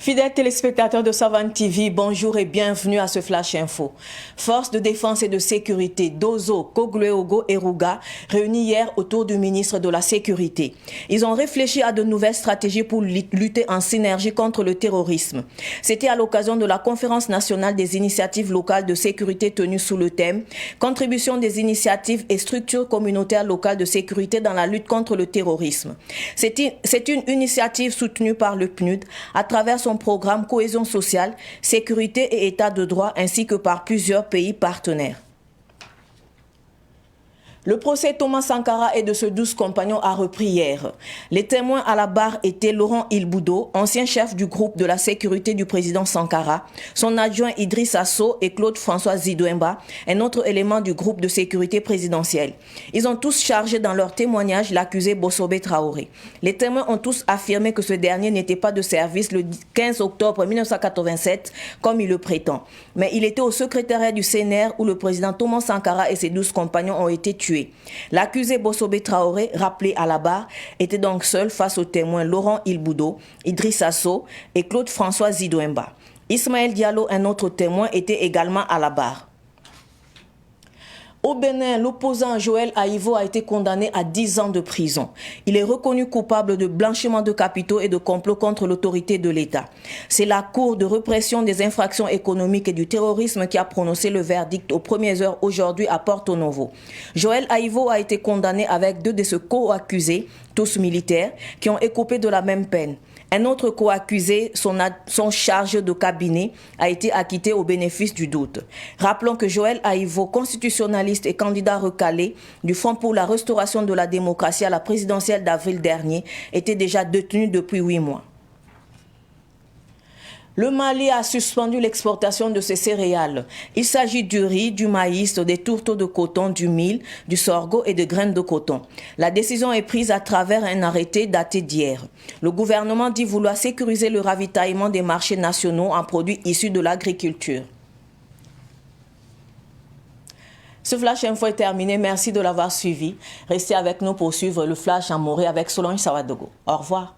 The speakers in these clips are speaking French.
Fidèles téléspectateurs de Savane TV, bonjour et bienvenue à ce Flash Info. Forces de défense et de sécurité d'Ozo, Koglueogo et Ruga réunis hier autour du ministre de la Sécurité. Ils ont réfléchi à de nouvelles stratégies pour lutter en synergie contre le terrorisme. C'était à l'occasion de la conférence nationale des initiatives locales de sécurité tenue sous le thème « Contribution des initiatives et structures communautaires locales de sécurité dans la lutte contre le terrorisme ». C'est une initiative soutenue par le PNUD à travers son programme Cohésion sociale, sécurité et état de droit ainsi que par plusieurs pays partenaires. Le procès Thomas Sankara et de ses 12 compagnons a repris hier. Les témoins à la barre étaient Laurent Ilboudo, ancien chef du groupe de la sécurité du président Sankara, son adjoint Idriss Asso et Claude-François Zidouemba, un autre élément du groupe de sécurité présidentielle. Ils ont tous chargé dans leur témoignage l'accusé Bossobé Traoré. Les témoins ont tous affirmé que ce dernier n'était pas de service le 15 octobre 1987, comme il le prétend. Mais il était au secrétariat du CNR où le président Thomas Sankara et ses 12 compagnons ont été tués. L'accusé Bossobé Traoré, rappelé à la barre, était donc seul face aux témoins Laurent Ilboudo, Idriss Asso et Claude-François Zidouemba. Ismaël Diallo, un autre témoin, était également à la barre. Au Bénin, l'opposant Joël Aïvo a été condamné à 10 ans de prison. Il est reconnu coupable de blanchiment de capitaux et de complot contre l'autorité de l'État. C'est la Cour de répression des infractions économiques et du terrorisme qui a prononcé le verdict aux premières heures aujourd'hui à Porto Novo. Joël Aïvo a été condamné avec 2 de ses co-accusés, tous militaires, qui ont écopé de la même peine. Un autre co-accusé, son chargé de cabinet, a été acquitté au bénéfice du doute. Rappelons que Joël Aïvo, constitutionnaliste et candidat recalé du Front pour la restauration de la démocratie à la présidentielle d'avril dernier, était déjà détenu depuis 8 mois. Le Mali a suspendu l'exportation de ses céréales. Il s'agit du riz, du maïs, des tourteaux de coton, du mil, du sorgho et de graines de coton. La décision est prise à travers un arrêté daté d'hier. Le gouvernement dit vouloir sécuriser le ravitaillement des marchés nationaux en produits issus de l'agriculture. Ce Flash Info est terminé. Merci de l'avoir suivi. Restez avec nous pour suivre le Flash en Morée avec Solange Sawadogo. Au revoir.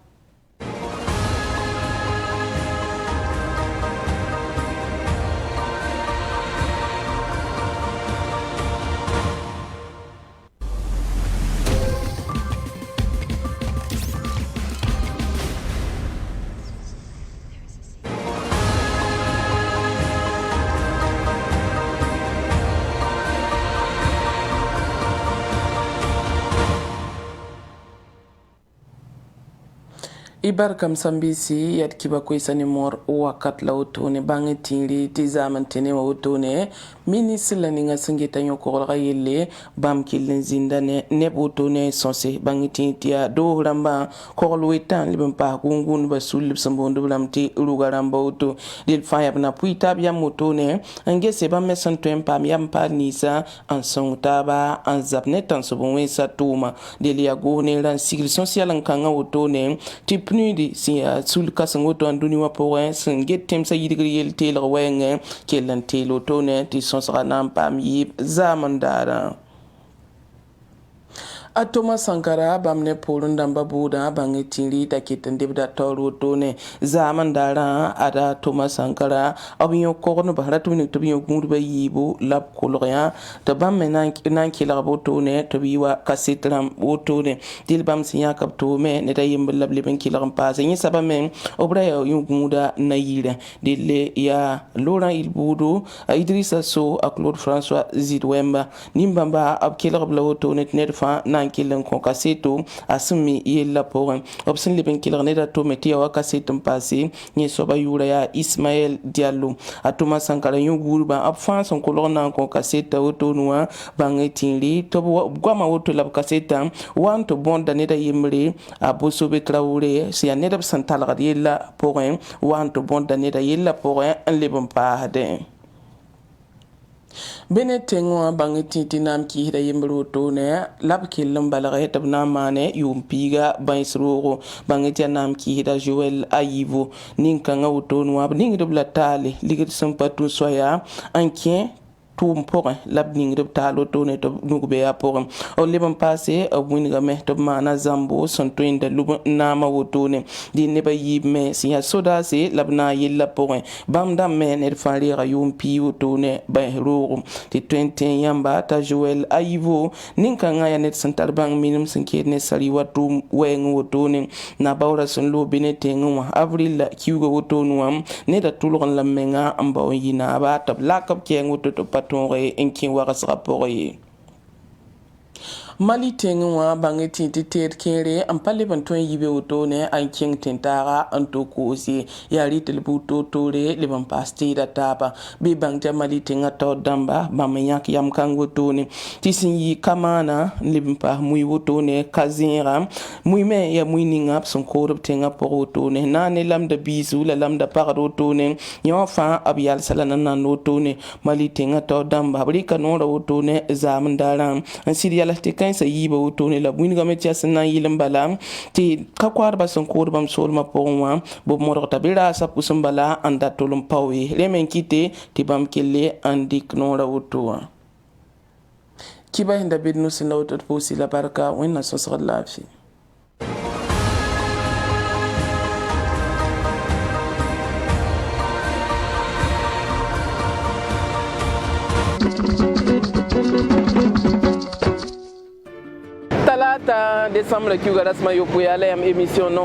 Ibar kam sambisi yad kiba kwesani mor wakat la otone bangi tiri tizaman tene wa otone ministre la ninga singeta nyoko ga yelle bam kilin zindane ne otone sonse bangi tintia do ramba ko loitan libam pa gungun basul sambondo blamti rugaramba oto dil fayab na puita bia motone ange se bam mesan to empam yam pa nisa en son taba en zapne tan so bon sa tuma delia go ne ran sigil social en kanga otone tip nudi si sul kasango to anduni wa porin sen get tem sa yidigri yel tel wenge kelan telo to ne ti son sa nam pam yib zamandara a Thomas Sankara bamne polun damba buda bangi tiri da kitan dibda toro tone zaman dara ada Thomas Sankara abiyo korno bahratu ni to biyo gundu ba yibo lab kolorya to bamme nan kila botone to biwa kasitram botone dil bam sinya kap to me ne da yim lab liben kila pa ni sabamen obra yu gunda na yira dille ya Laurent Ilboudo Idrissa So a Claude François Zidouemba nimbamba ab kila blotone ne fa kilen ko kaseto asumi yella pour opsin liben kiler ne da to metia wa kasetum passé ni soba yura ya Ismaël Diallo a Thomas Sankara yu gurba ab fan son kolona ko kaseta oto noa bangetinli to gwama oto lab kaseta wan to bonda ne da yimre a Bossobé Traoré si ne da santal yella pour wan to bonda ne da yella pour un liben pa hade Benetengo bangeti tinam ki hida yembro to ne lab kilum balare tabna mane yumpiga baisroro bangeti nam ki hida Joël Aïvo ninkanga auto noa ning de blatale ligit sampatu soya ankien tʋʋm pʋgẽ la b ning d b taal wotone tɩ b nugbe yaa pʋgẽ b leb n paase b wingame tɩ b maana zambo sẽn tõe n da lub n naama wotone dɩ nebã yiib me sẽn yaa sodaase la b na n yella pʋgẽ bãmb dãmb me ned fãa reega yʋʋm pii wotone bães roogem tɩ tõe n tẽ yãmba t'a joɛl ayivo nin-kãngã yaa ned sẽn tar bãng minim sẽn keed ne sari wa tʋʋm wɛɛngẽ wotone na baoorã sẽn loog be ne tẽngẽ wã avril la kiuga wotone wã neda tʋlg n la menga n bao n yɩ naaba tɩ b lak b kɛɛng woto tɩ b pa tõog n kẽ wagsgã pʋgẽ ye Mali tẽngẽ wã bãngẽ tɩ teed kẽere n pa leb n tõe n yibe wotone n kẽng tẽn-taaga n tʋ koos ye yaa rɩtl bʋ toor-toore leb n paas teeda taaba bɩ bãng tɩ Mali tẽngã taood dãmba bãmb n yãk yam-kãng wotone tɩ sẽn yɩ ka maana n leb n paas mui wotone ka zẽega mui me yaa mui ninga b sẽn kood b tẽngã pʋg wotone na ne lamda biisu la lamda pagd wotone yã wã fãa b yalsa la na nand wotone Mali tẽngã taood dãmba b rɩka noora wotone zaam n daarã n sɩd yals tɩ kãensa yiiba wotone la b wingame tɩ yaa sẽn na n yɩl n bala tɩ ka koaadbã sẽn kood bãmb soolmã pʋgẽ wã b modg t'a bɩ raasã pʋs n bala n da tol n pao ye rẽ me n kɩte tɩ bãmb kelle n dɩk noora woto wã kiba sẽn da bed nus n la woto d pʋʋsɩ la barka wẽnna sõsgd laafɩ Talata décembre kiuga rasma yopoya la yam émission non